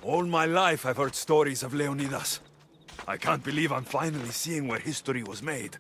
All my life I've heard stories of Leonidas. I can't believe I'm finally seeing where history was made.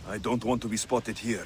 I don't want to be spotted here.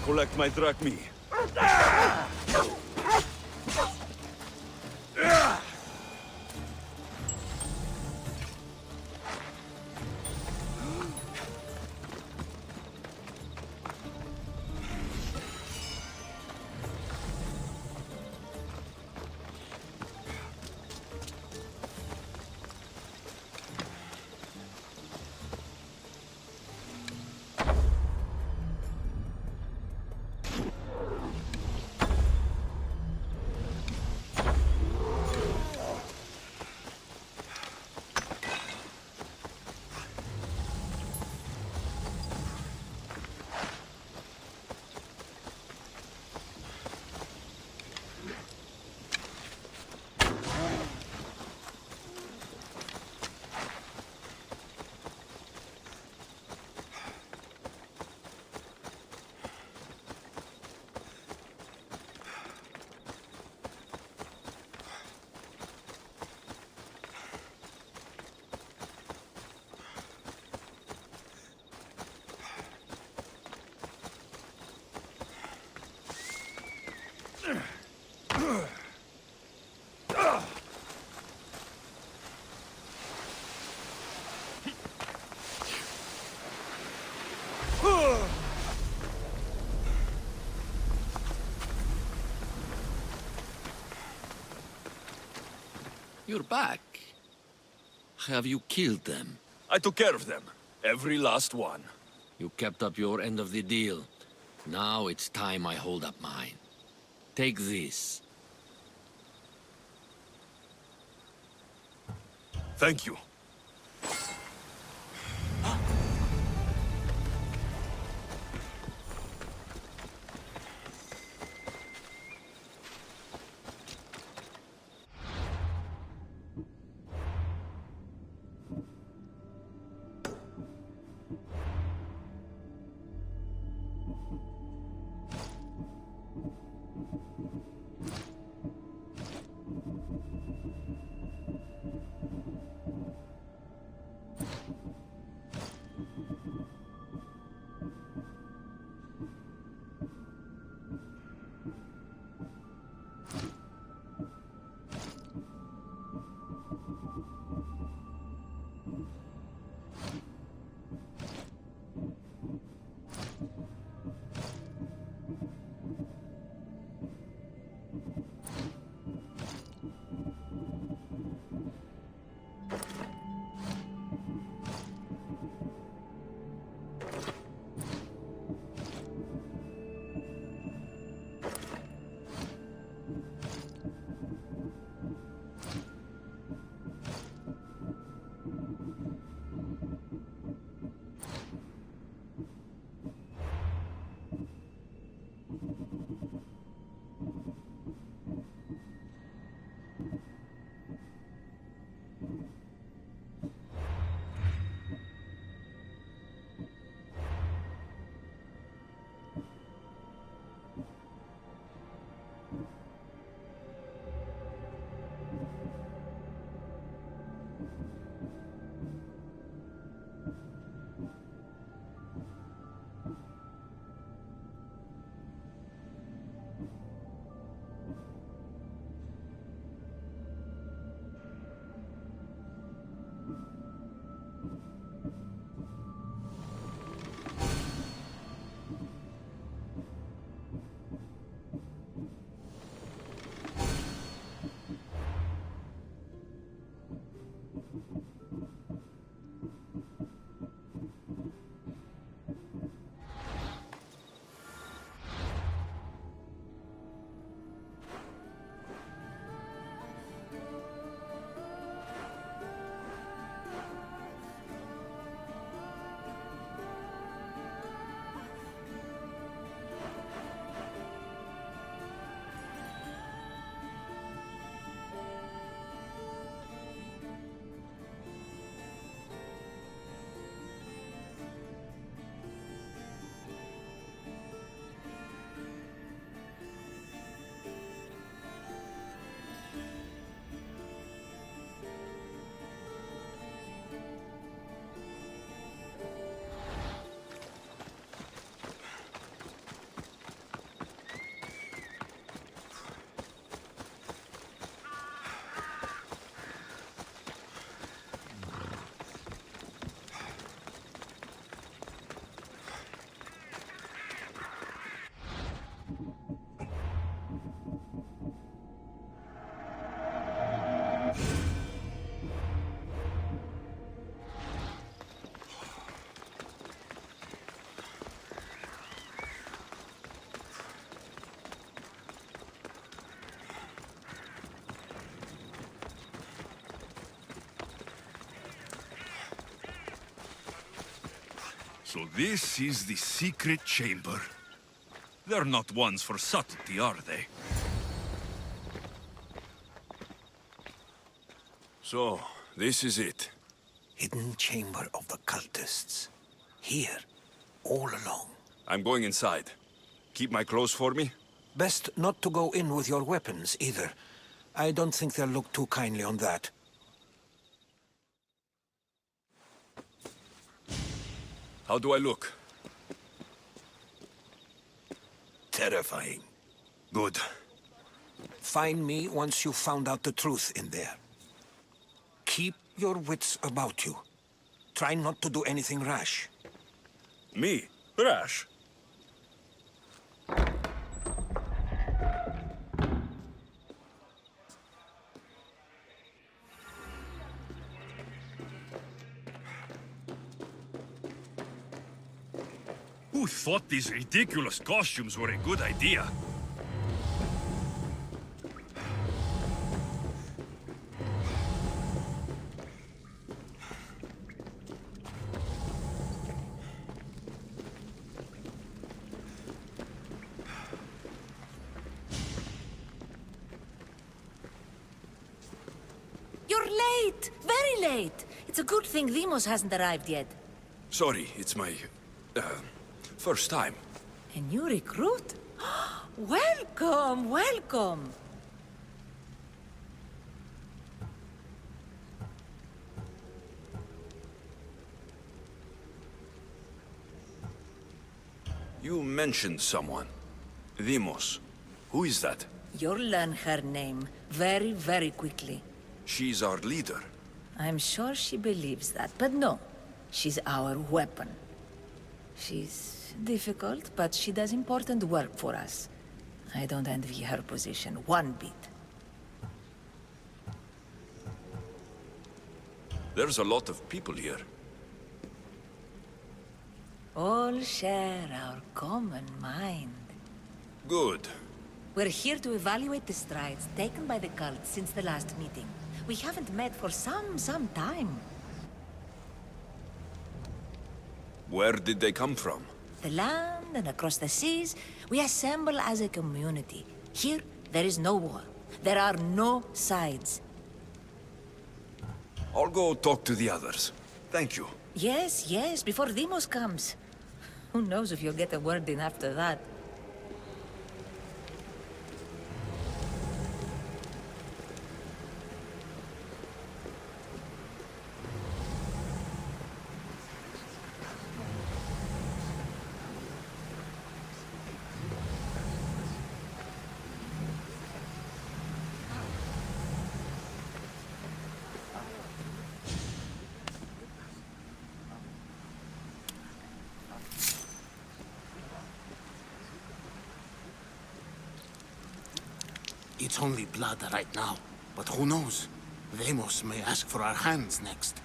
collect my drachmi. You're back. Have you killed them? I took care of them. Every last one. You kept up your end of the deal. Now it's time I hold up mine. Take this. Thank you. So this is the secret chamber. They're not ones for subtlety, are they? So, this is it. Hidden chamber of the cultists. Here, all along. I'm going inside. Keep my clothes for me? Best not to go in with your weapons, either. I don't think they'll look too kindly on that. How do I look? Terrifying. Good. Find me once you've found out the truth in there. Keep your wits about you. Try not to do anything rash. Me? Rash? Who thought these ridiculous costumes were a good idea? You're late! Very late! It's a good thing Demos hasn't arrived yet. Sorry, it's my... first time. A new recruit? Welcome, welcome! You mentioned someone. Demos. Who is that? You'll learn her name very, very quickly. She's our leader. I'm sure she believes that, but no. She's our weapon. She's difficult, but she does important work for us. I don't envy her position one bit. There's a lot of people here. All share our common mind. Good. We're here to evaluate the strides taken by the cult since the last meeting. We haven't met for some time. Where did they come from? The land and across the seas, we assemble as a community. Here, there is no war. There are no sides. I'll go talk to the others. Thank you. Yes, yes, before Demos comes. Who knows if you'll get a word in after that. It's only blood right now, but who knows? Demos may ask for our hands next.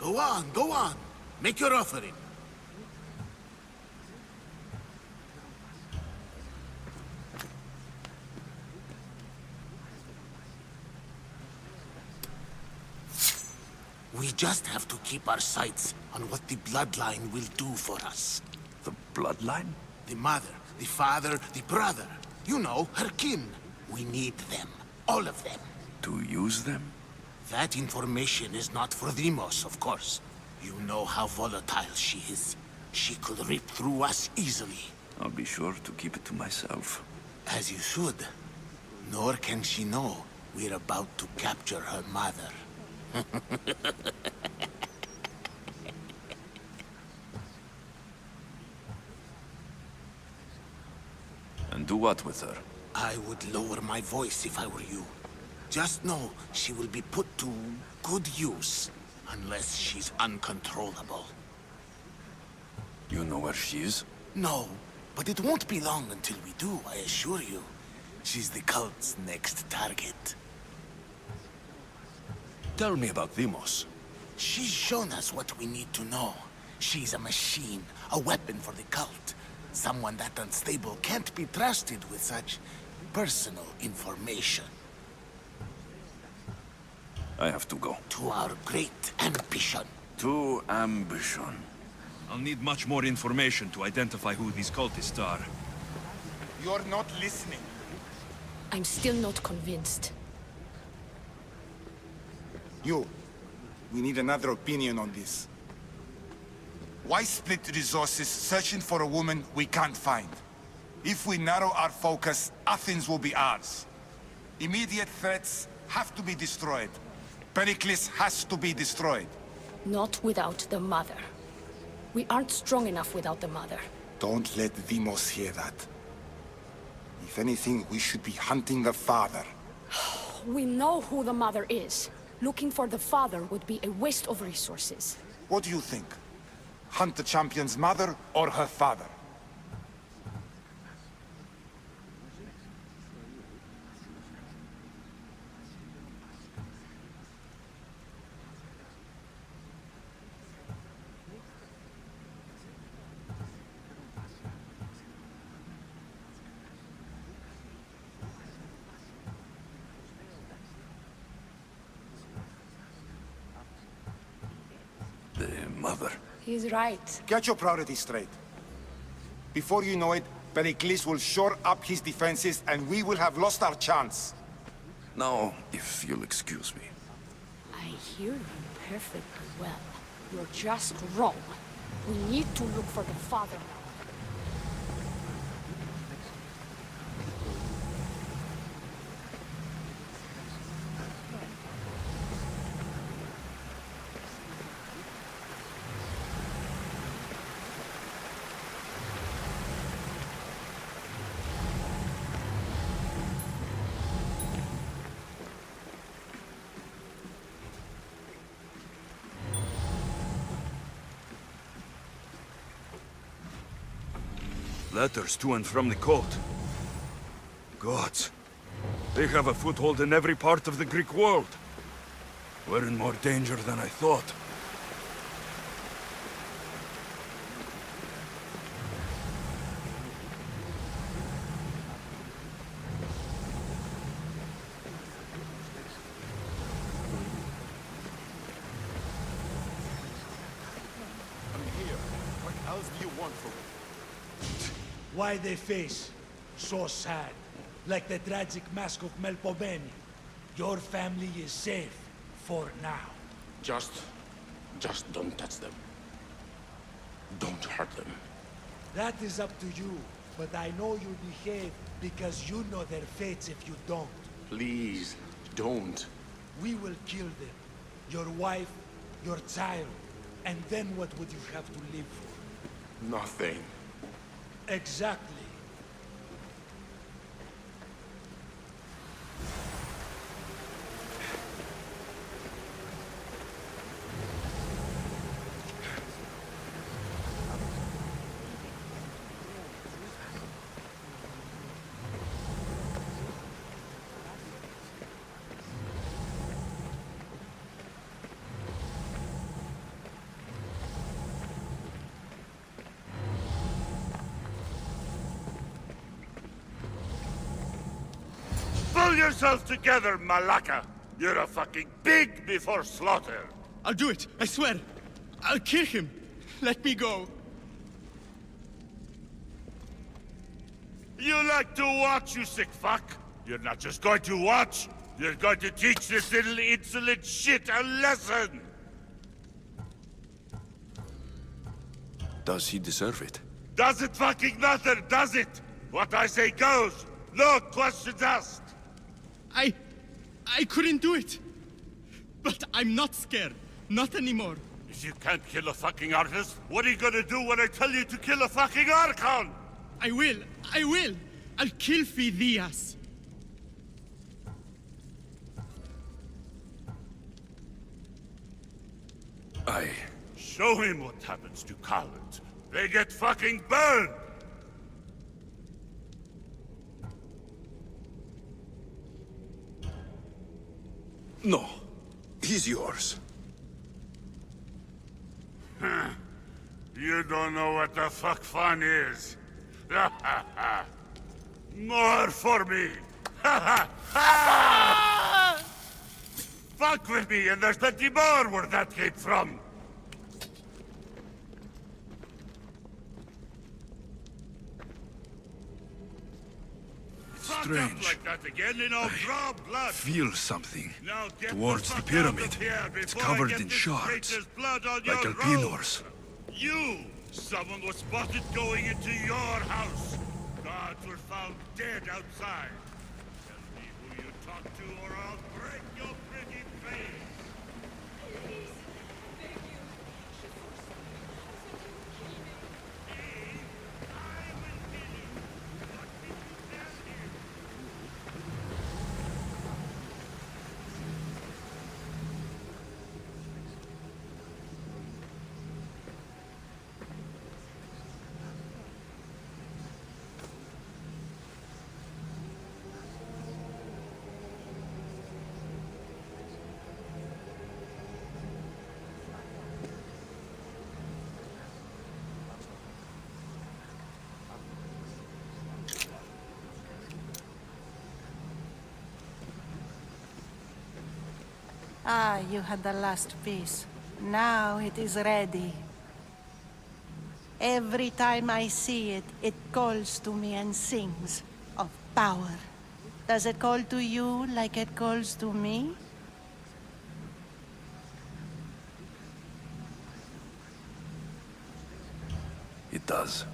Go on, go on. Make your offering. We just have to keep our sights on what the bloodline will do for us. The bloodline? The mother, the father, the brother. You know, her kin. We need them. All of them. To use them? That information is not for Demos, of course. You know how volatile she is. She could rip through us easily. I'll be sure to keep it to myself. As you should. Nor can she know we're about to capture her mother. And do what with her? I would lower my voice if I were you. Just know she will be put to good use, unless she's uncontrollable. You know where she is? No, but it won't be long until we do, I assure you. She's the cult's next target. Tell me about Demos. She's shown us what we need to know. She's a machine, a weapon for the cult. Someone that unstable can't be trusted with such personal information. I have to go. To our great ambition. To ambition. I'll need much more information to identify who these cultists are. You're not listening. I'm still not convinced. You. We need another opinion on this. Why split resources searching for a woman we can't find? If we narrow our focus, Athens will be ours. Immediate threats have to be destroyed. Pericles has to be destroyed. Not without the mother. We aren't strong enough without the mother. Don't let Deimos hear that. If anything, we should be hunting the father. We know who the mother is. Looking for the father would be a waste of resources. What do you think? Hunt the champion's mother or her father? The mother. He's right. Get your priorities straight. Before you know it, Pericles will shore up his defenses and we will have lost our chance. Now, if you'll excuse me. I hear you perfectly well. You're just wrong. We need to look for the father now. Letters to and from the court. Gods. They have a foothold in every part of the Greek world. We're in more danger than I thought. Why they face so sad, like the tragic mask of Melpomene. Your family is safe for now. Just don't touch them. Don't hurt them. That is up to you, but I know you behave because you know their fates if you don't. Please, don't. We will kill them. Your wife, your child, and then what would you have to live for? Nothing. Exactly. Pull yourself together, Malaka! You're a fucking pig before slaughter! I'll do it, I swear. I'll kill him. Let me go. You like to watch, you sick fuck? You're not just going to watch, you're going to teach this little insolent shit a lesson! Does he deserve it? Does it fucking matter, does it? What I say goes! No questions asked! I couldn't do it. But I'm not scared. Not anymore. If you can't kill a fucking artist, what are you gonna do when I tell you to kill a fucking Archon? I will. I'll kill Phidias. Show him what happens to cowards. They get fucking burned! No. He's yours. You don't know what the fuck fun is. More for me! Fuck Walk with me, and there's plenty more where that came from. Fuck up Strange. like that again, and I'll draw blood. Feel something Now get towards the the fuck pyramid. out of here It's before I covered get in this shards, traitor's blood on like your Alpinor's. robe. You! Someone was spotted going into your house. Guards were found dead outside. Tell me who you talked to, or I'll break your pretty face. Ah, you had the last piece. Now it is ready. Every time I see it, it calls to me and sings of power. Does it call to you like it calls to me? It does.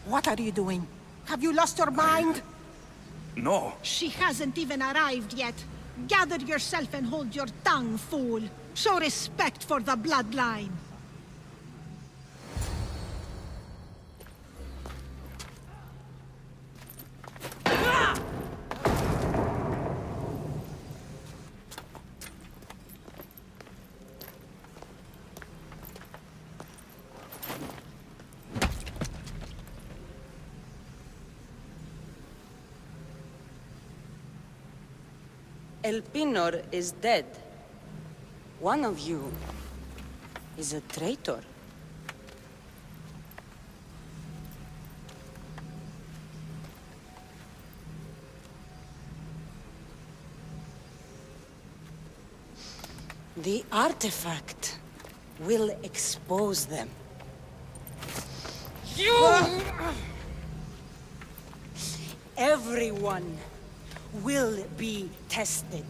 What are you doing? Have you lost your mind? No. She hasn't even arrived yet. Gather yourself and hold your tongue, fool. Show respect for the bloodline. Elpinor is dead. One of you is a traitor. The artifact will expose them. You! Everyone will be tested.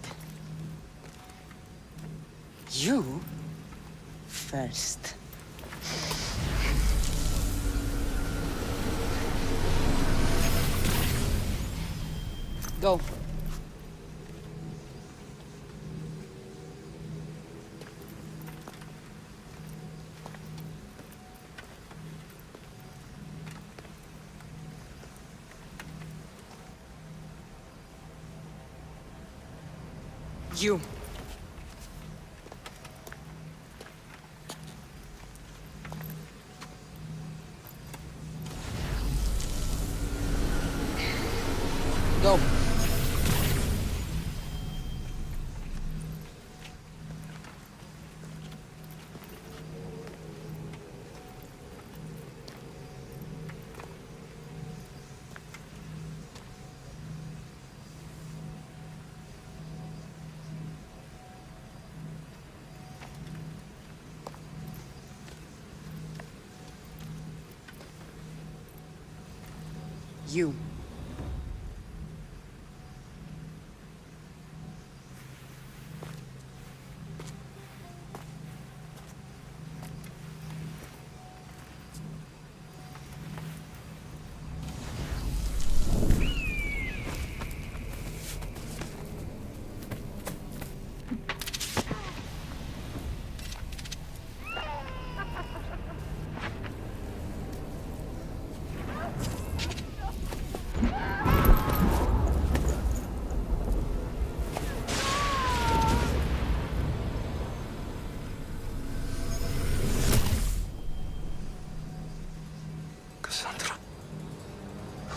You first. Go. You. Go. You.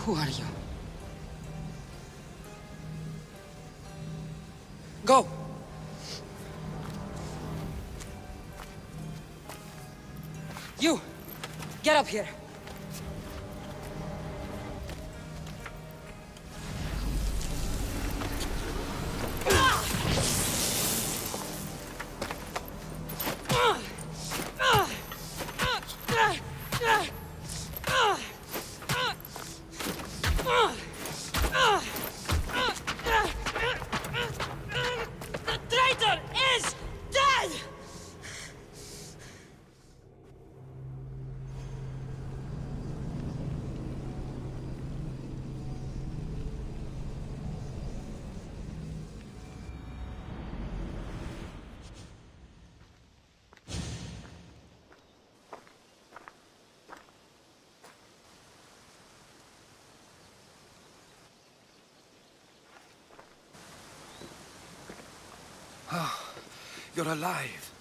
Who are you? Go! You! Get up here! You're alive.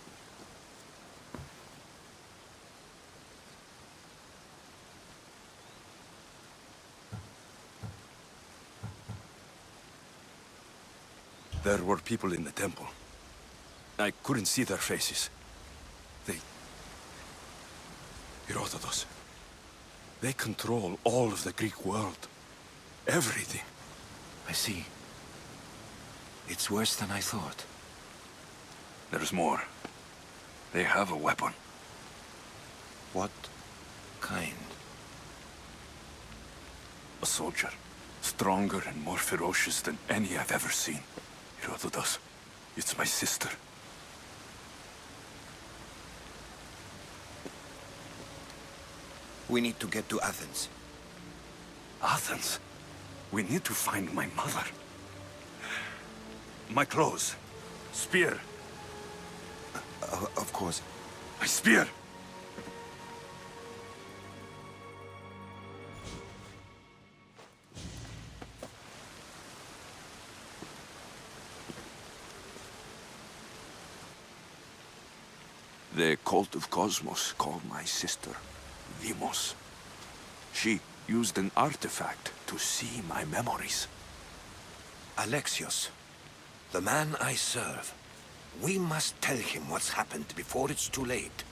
There were people in the temple. I couldn't see their faces. Herodotus. They control all of the Greek world. Everything. I see. It's worse than I thought. There's more. They have a weapon. What kind? A soldier. Stronger and more ferocious than any I've ever seen. Herodotus. It's my sister. We need to get to Athens. Athens? We need to find my mother. My clothes. Spear. Of course. My spear! The cult of Cosmos called my sister Demos. She used an artifact to see my memories. Alexios, the man I serve. We must tell him what's happened before it's too late.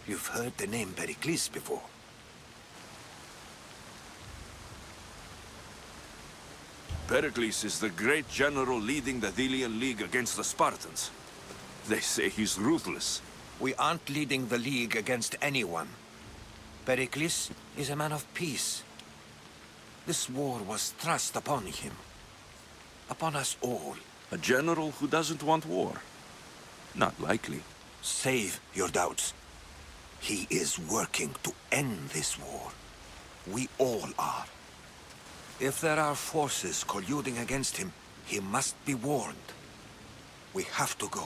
You've heard the name Pericles before. Pericles is the great general leading the Delian League against the Spartans. They say he's ruthless. We aren't leading the League against anyone. Pericles is a man of peace. This war was thrust upon him. Upon us all. A general who doesn't want war? Not likely. Save your doubts. He is working to end this war. We all are. If there are forces colluding against him, he must be warned. We have to go.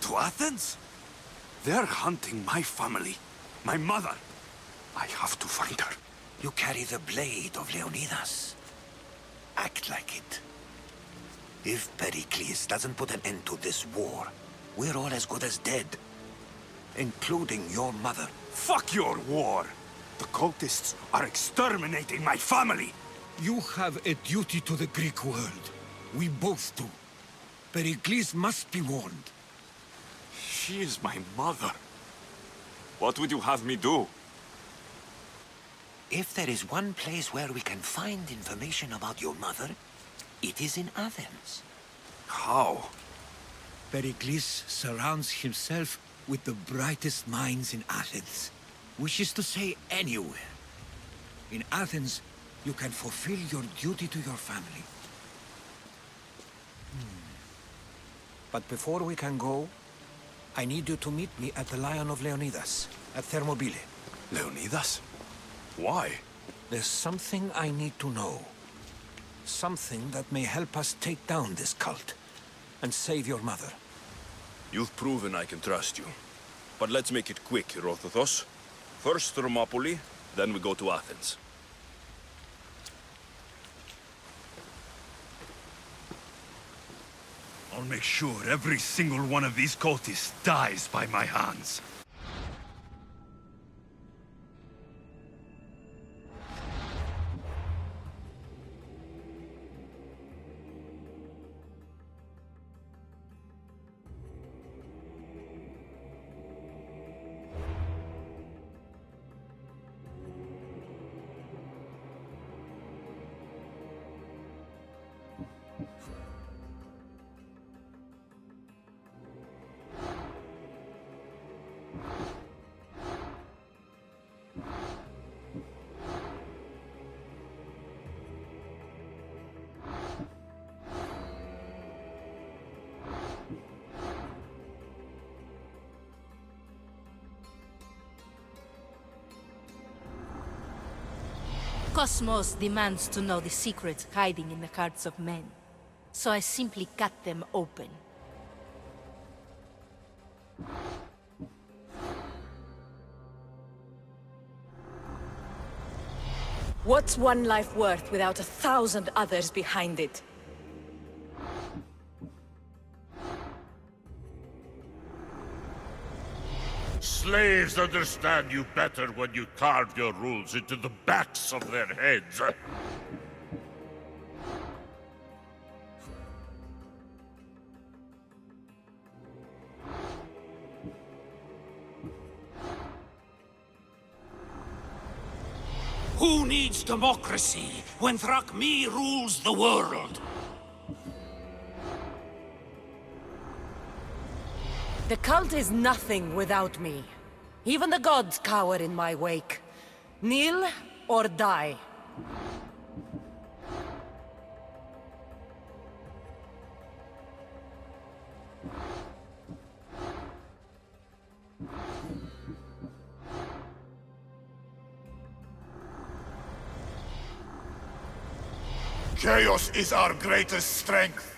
To Athens? They're hunting my family. My mother. I have to find her. You carry the blade of Leonidas. Act like it. If Pericles doesn't put an end to this war, we're all as good as dead. Including your mother. Fuck your war! The cultists are exterminating my family! You have a duty to the Greek world. We both do. Pericles must be warned. She is my mother. What would you have me do? If there is one place where we can find information about your mother, it is in Athens. How? Pericles surrounds himself with the brightest minds in Athens. Wishes to say anywhere. In Athens, you can fulfill your duty to your family. But before we can go, I need you to meet me at the Lion of Leonidas, at Thermopylae. Leonidas? Why? There's something I need to know. Something that may help us take down this cult and save your mother. You've proven I can trust you. But let's make it quick, Herodotus. First Thermopylae, then we go to Athens. I'll make sure every single one of these cultists dies by my hands. Cosmos demands to know the secrets hiding in the hearts of men, so I simply cut them open. What's one life worth without 1,000 others behind it? Slaves understand you better when you carve your rules into the backs of their heads. Who needs democracy when Thrakmi rules the world? The cult is nothing without me. Even the gods cower in my wake. Kneel or die. Chaos is our greatest strength.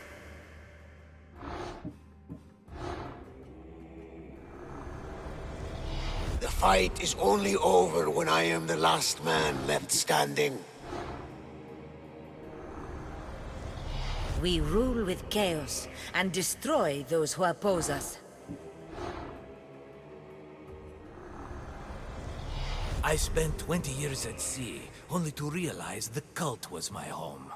The fight is only over when I am the last man left standing. We rule with chaos and destroy those who oppose us. I spent 20 years at sea, only to realize the cult was my home.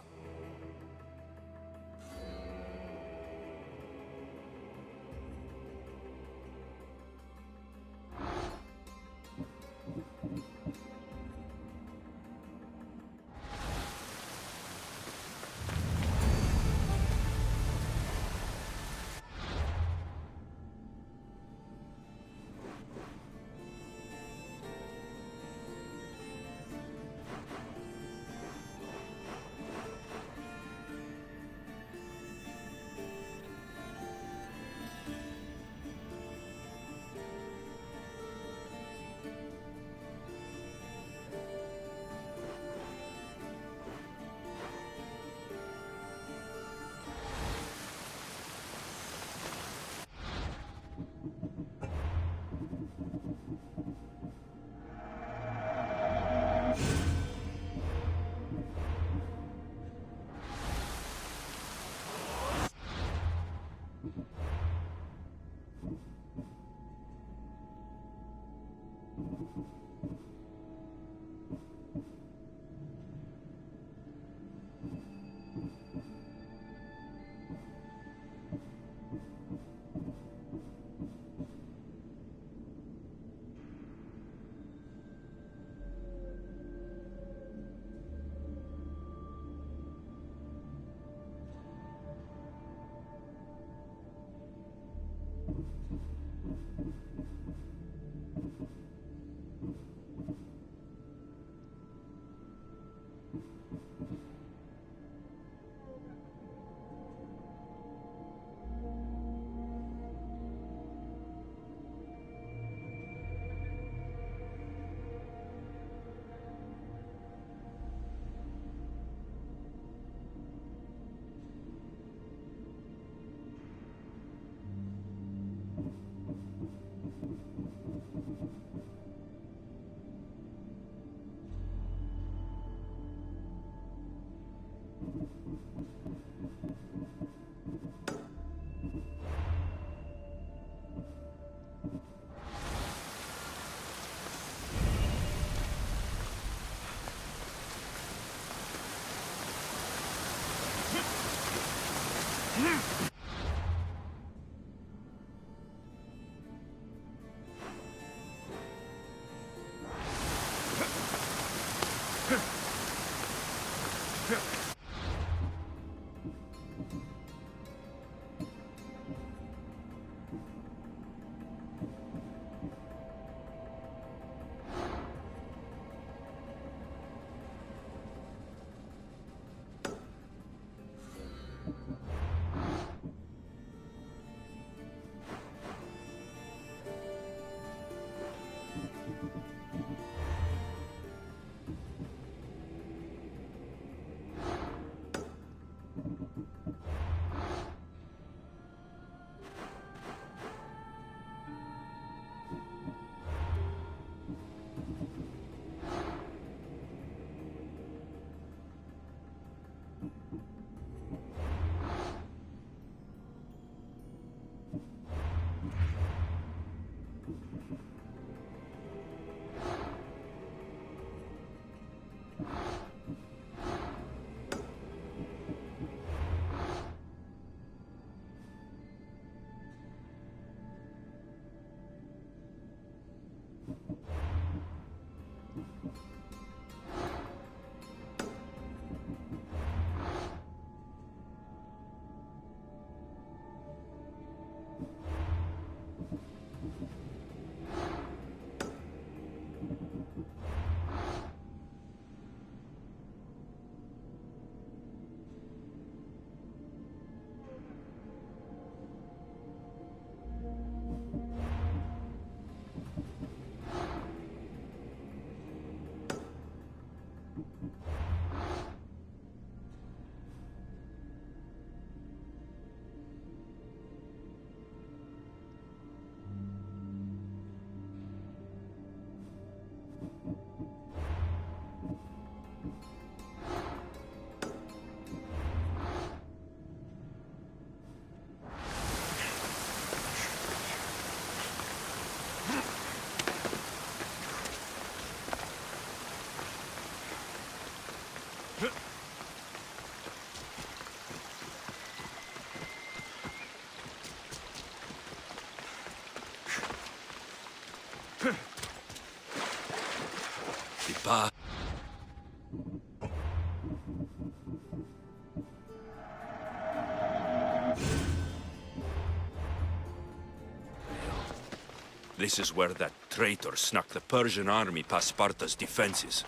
This is where that traitor snuck the Persian army past Sparta's defenses.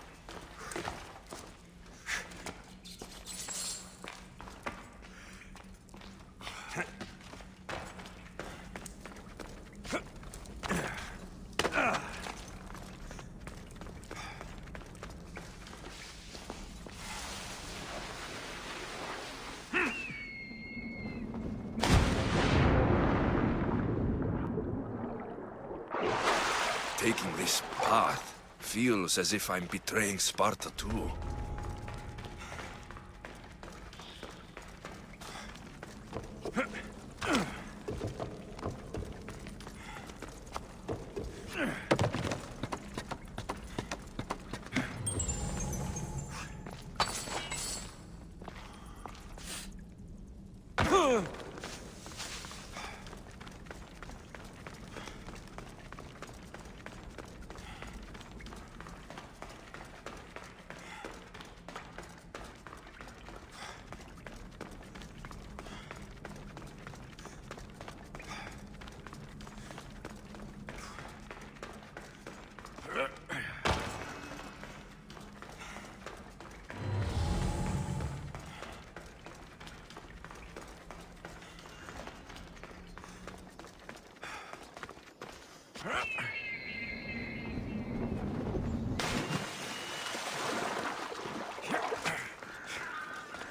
Taking this path feels as if I'm betraying Sparta too.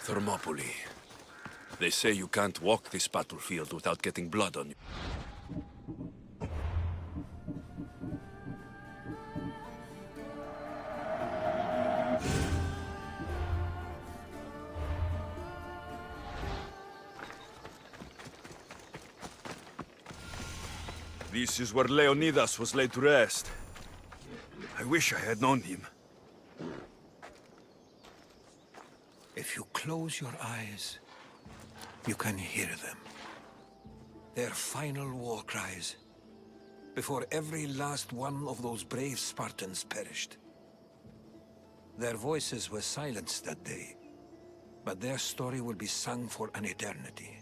Thermopylae. They say you can't walk this battlefield without getting blood on you. This is where Leonidas was laid to rest. I wish I had known him. If you close your eyes, you can hear them. Their final war cries, before every last one of those brave Spartans perished. Their voices were silenced that day, but their story will be sung for an eternity.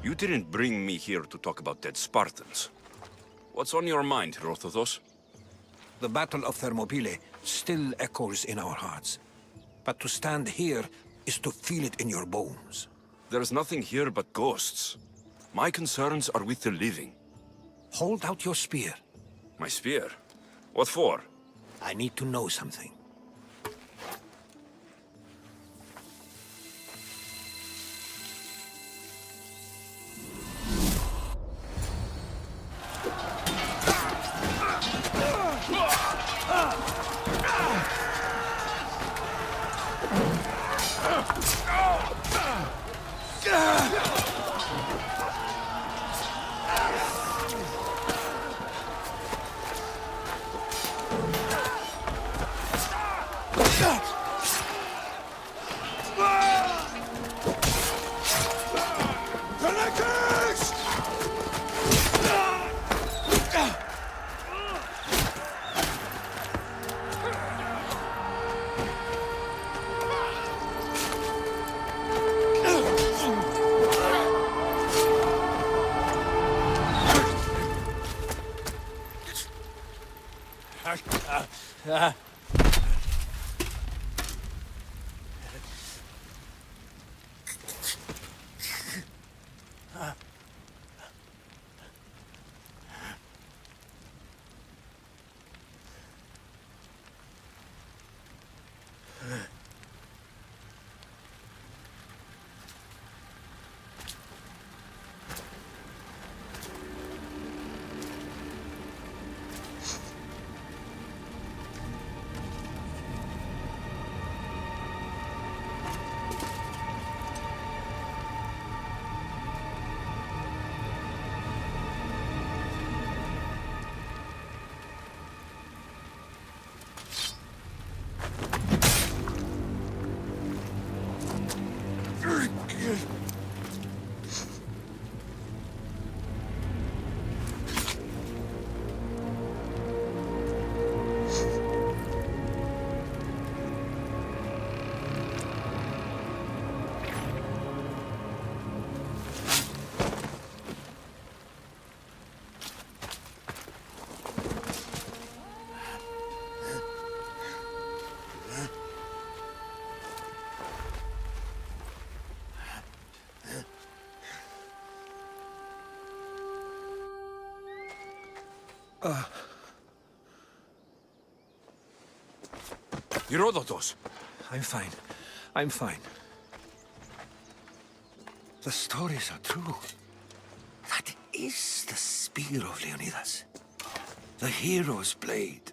You didn't bring me here to talk about dead Spartans. What's on your mind, Herodotus? The Battle of Thermopylae still echoes in our hearts. But to stand here is to feel it in your bones. There's nothing here but ghosts. My concerns are with the living. Hold out your spear. My spear? What for? I need to know something. Herodotus! I'm fine. I'm fine. The stories are true. That is the spear of Leonidas. The hero's blade.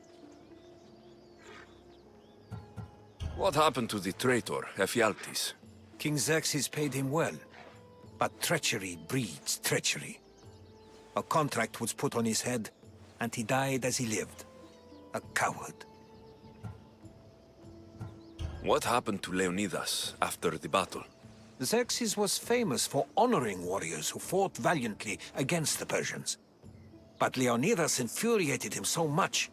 What happened to the traitor, Ephialtes? King Xerxes paid him well, but treachery breeds treachery. A contract was put on his head, and he died as he lived. A coward. What happened to Leonidas after the battle? Xerxes was famous for honoring warriors who fought valiantly against the Persians. But Leonidas infuriated him so much,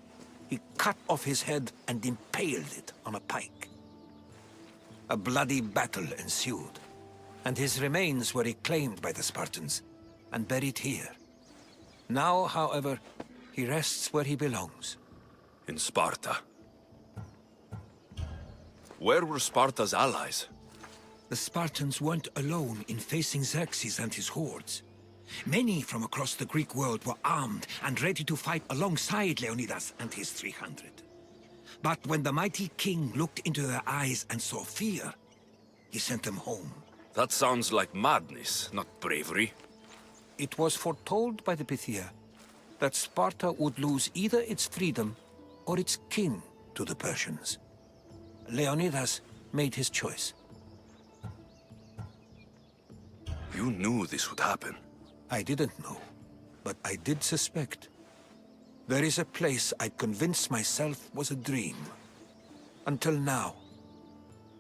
he cut off his head and impaled it on a pike. A bloody battle ensued, and his remains were reclaimed by the Spartans and buried here. Now, however, he rests where he belongs. In Sparta. Where were Sparta's allies? The Spartans weren't alone in facing Xerxes and his hordes. Many from across the Greek world were armed and ready to fight alongside Leonidas and his 300. But when the mighty king looked into their eyes and saw fear, he sent them home. That sounds like madness, not bravery. It was foretold by the Pythia that Sparta would lose either its freedom or its king to the Persians. Leonidas made his choice. You knew this would happen. I didn't know, but I did suspect. There is a place I'd convinced myself was a dream. Until now.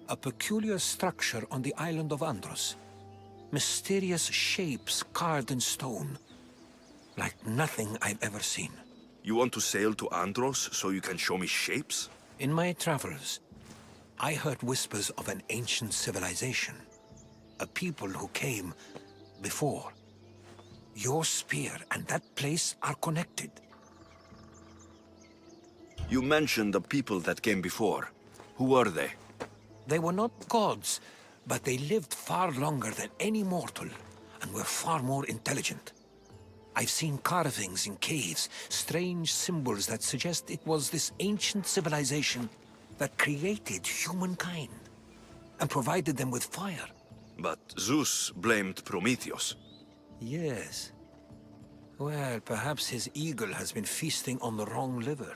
A peculiar structure on the island of Andros. Mysterious shapes carved in stone. Like nothing I've ever seen. You want to sail to Andros so you can show me shapes? In my travels, I heard whispers of an ancient civilization. A people who came before. Your spear and that place are connected. You mentioned the people that came before. Who were they? They were not gods, but they lived far longer than any mortal, and were far more intelligent. I've seen carvings in caves, strange symbols that suggest it was this ancient civilization that created humankind, and provided them with fire. But Zeus blamed Prometheus. Yes. Well, perhaps his eagle has been feasting on the wrong liver.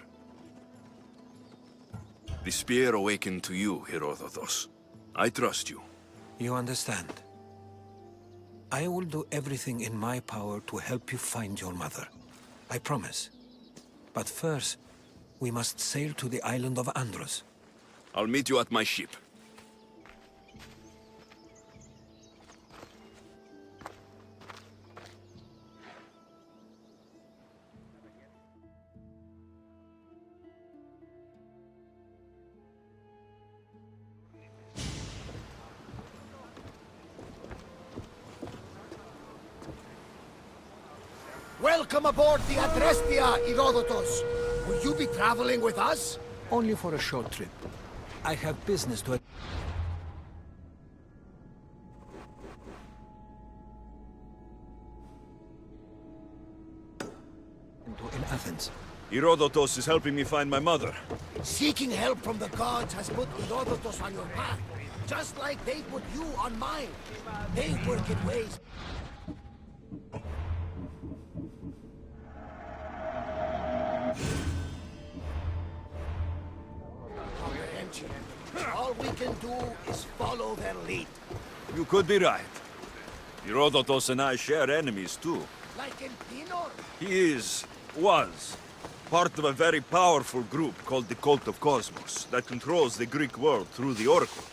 The spear awakened to you, Herodotus. I trust you. You understand. I will do everything in my power to help you find your mother. I promise. But first, we must sail to the island of Andros. I'll meet you at my ship. Welcome aboard the Adrestia, Herodotus. Will you be traveling with us? Only for a short trip. I have business to... in Athens. Herodotus is helping me find my mother. Seeking help from the gods has put Herodotus on your path, just like they put you on mine. They work in ways... All we can do is follow their lead. You could be right. Herodotus and I share enemies too. Like Elpinor? He was, part of a very powerful group called the Cult of Cosmos that controls the Greek world through the Oracle.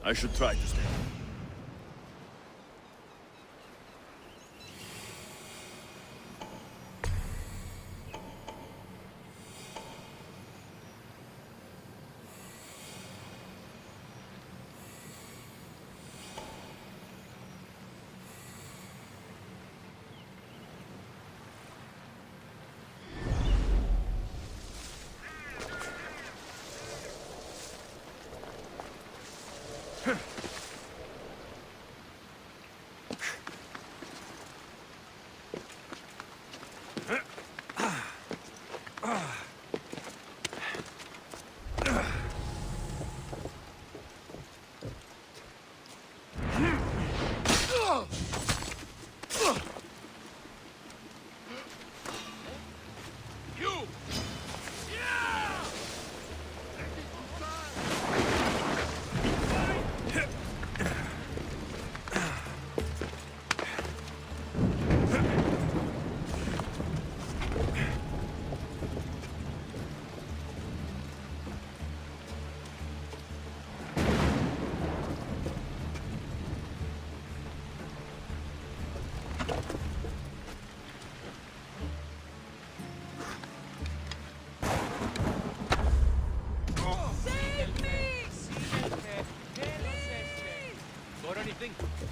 I should try to stay.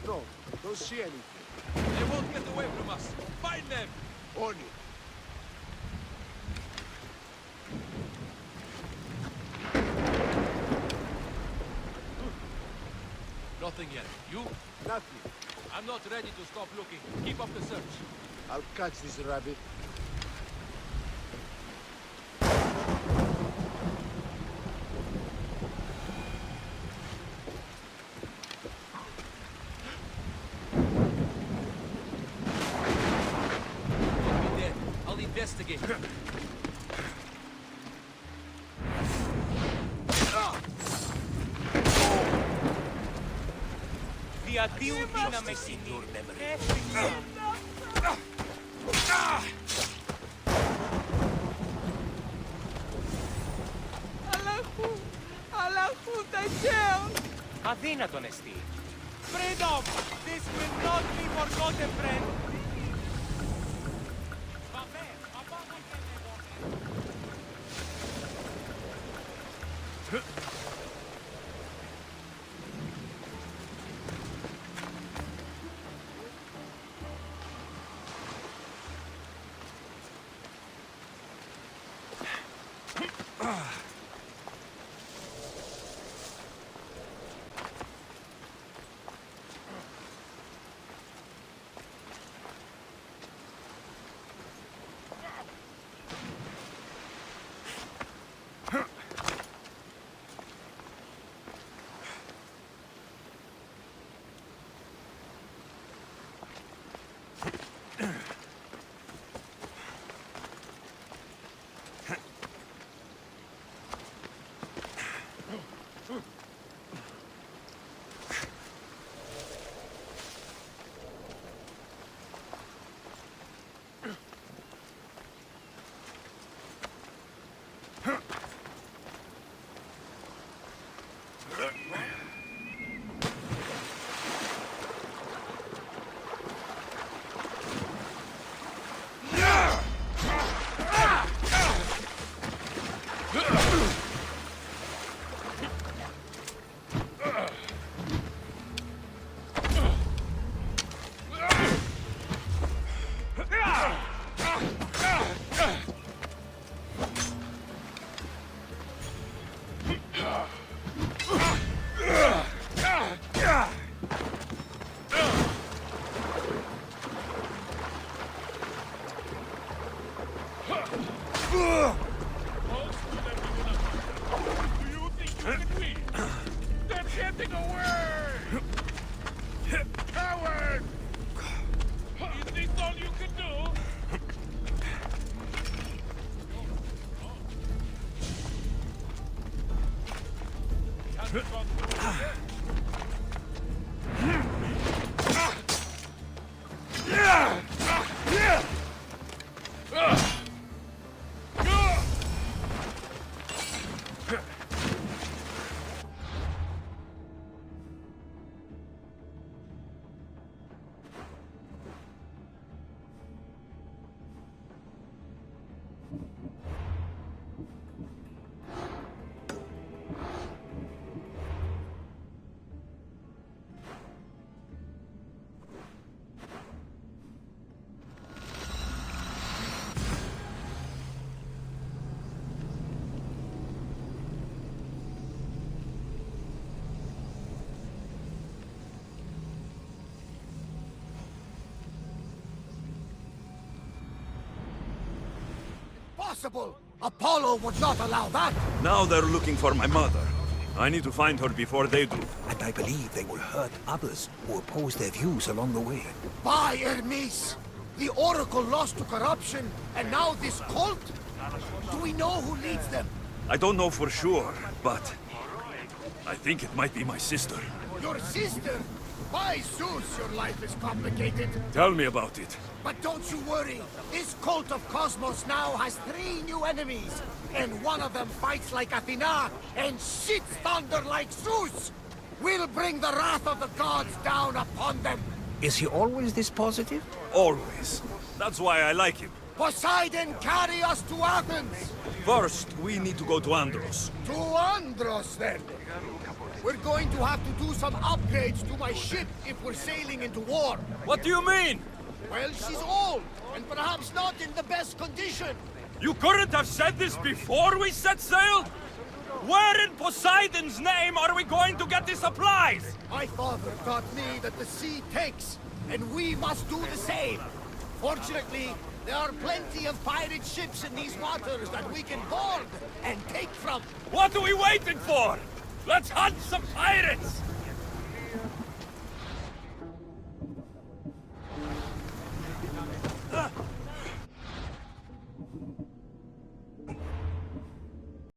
No, don't see anything. They won't get away from us. Find them! On it. Nothing yet. You? Nothing. I'm not ready to stop looking. Keep up the search. I'll catch this rabbit. Don't be dead. I'll investigate. Διατίου δύναμες συνήθως. Αλλάχου τα χέρια. Αδύνατον εστί. Freedom! This will not be forgotten, friend. Impossible! Apollo would not allow that! Now they're looking for my mother. I need to find her before they do. And I believe they will hurt others who oppose their views along the way. By Hermes! The Oracle lost to corruption, and now this cult? Do we know who leads them? I don't know for sure, but I think it might be my sister. Your sister? By Zeus, your life is complicated. Tell me about it. But don't you worry. This cult of Cosmos now has 3 new enemies. And one of them fights like Athena and shits thunder like Zeus. We'll bring the wrath of the gods down upon them. Is he always this positive? Always. That's why I like him. Poseidon, carry us to Athens! First, we need to go to Andros. To Andros, then? We're going to have to do some upgrades to my ship if we're sailing into war. What do you mean? Well, she's old, and perhaps not in the best condition. You couldn't have said this before we set sail? Where in Poseidon's name are we going to get the supplies? My father taught me that the sea takes, and we must do the same. Fortunately, there are plenty of pirate ships in these waters that we can board and take from. What are we waiting for? Let's hunt some pirates!